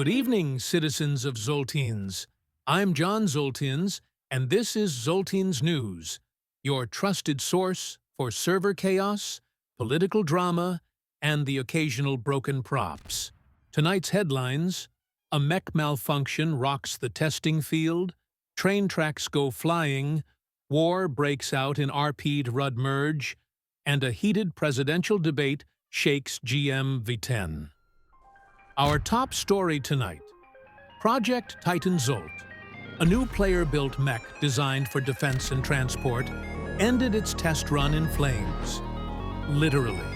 Good evening, citizens of Zoltins. I'm John Zoltins, and this is Zoltins News, your trusted source for server chaos, political drama, and the occasional broken props. Tonight's headlines: a mech malfunction rocks the testing field, train tracks go flying, war breaks out in RP'd Rud merge, and a heated presidential debate shakes GM V10. Our top story tonight: Project Titan Zolt, a new player-built mech designed for defense and transport, ended its test run in flames. Literally.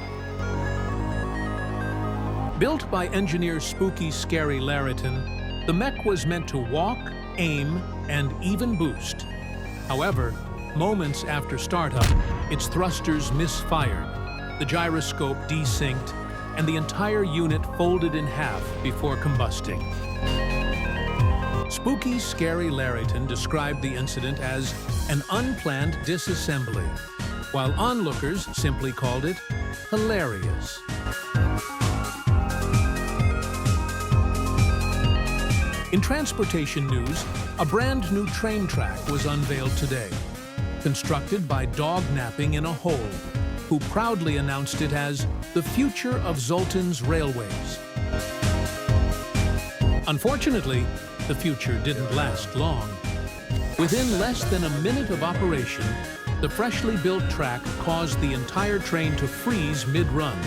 Built by engineer Spooky Scary Lariton, the mech was meant to walk, aim, and even boost. However, moments after startup, its thrusters misfired, the gyroscope desynced, and the entire unit folded in half before combusting. Spooky Scary Lariton described the incident as an unplanned disassembly, while onlookers simply called it hilarious. In transportation news, a brand new train track was unveiled today, constructed by dog napping in a hole, who proudly announced it as the future of Zoltins railways. Unfortunately, the future didn't last long. Within less than a minute of operation, the freshly built track caused the entire train to freeze mid-run,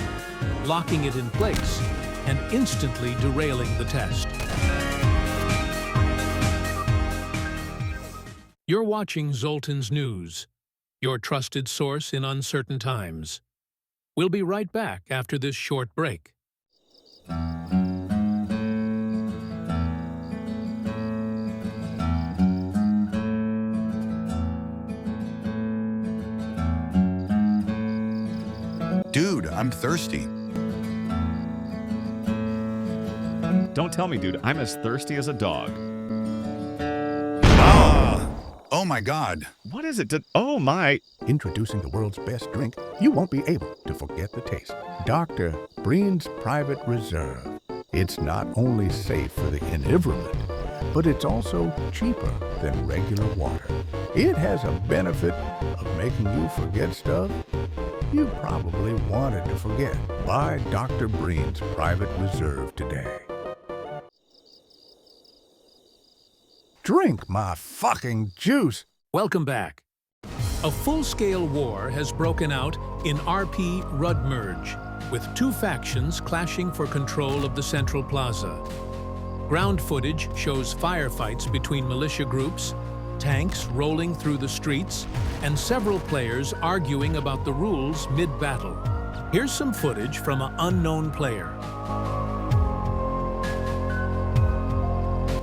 locking it in place and instantly derailing the test. You're watching Zoltins News, your trusted source in uncertain times. We'll be right back after this short break. Dude, I'm thirsty. Don't tell me, dude. I'm as thirsty as a dog. Oh my God. What is it? Oh my. Introducing the world's best drink you won't be able to forget the taste. Dr. Breen's Private Reserve. It's not only safe for the inebriate, but it's also cheaper than regular water. It has a benefit of making you forget stuff you probably wanted to forget. Buy Dr. Breen's Private Reserve today. Drink my fucking juice. Welcome back. A full-scale war has broken out in RP Rud merge, with two factions clashing for control of the central plaza. Ground footage shows firefights between militia groups, tanks rolling through the streets, and several players arguing about the rules mid-battle. Here's some footage from an unknown player.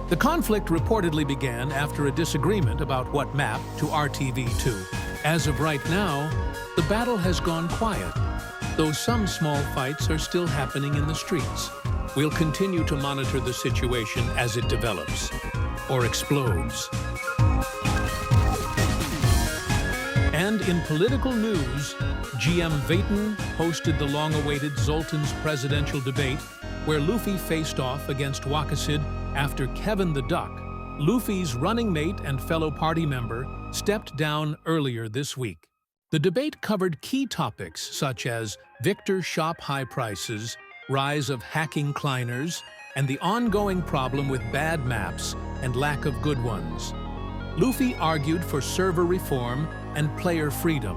The conflict reportedly began after a disagreement about what map to RTV2. As of right now, the battle has gone quiet, though some small fights are still happening in the streets. We'll continue to monitor the situation as it develops, or explodes. And in political news, GM V10 hosted the long-awaited Zoltins presidential debate, where Luffy faced off against Wakacid after Kevin the Duck, Luffy's running mate and fellow party member, stepped down earlier this week. The debate covered key topics such as Victor shop high prices, rise of hacking cliners, and the ongoing problem with bad maps and lack of good ones. Luffy argued for server reform and player freedom,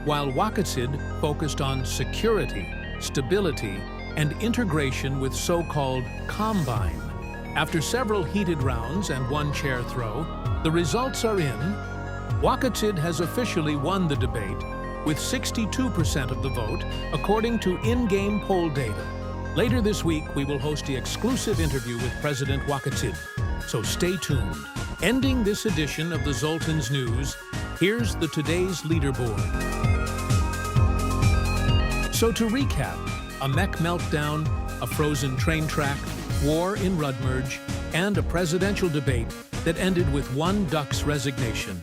while Wakacid focused on security, stability, and integration with so-called Combine. After several heated rounds and one chair throw, the results are in. Wakacid has officially won the debate with 62% of the vote, according to in-game poll data. Later this week, we will host the exclusive interview with President Wakacid, so stay tuned. Ending this edition of the Zoltins News, here's the today's leaderboard. So to recap, a mech meltdown, a frozen train track, war in Rud merge, and a presidential debate that ended with one duck's resignation.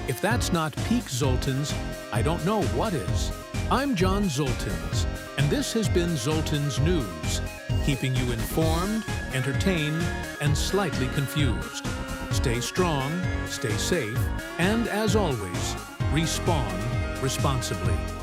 If that's not peak Zoltins, I don't know what is. I'm John Zoltins, and this has been Zoltins News, keeping you informed, entertained, and slightly confused. Stay strong, stay safe, and as always, respawn responsibly.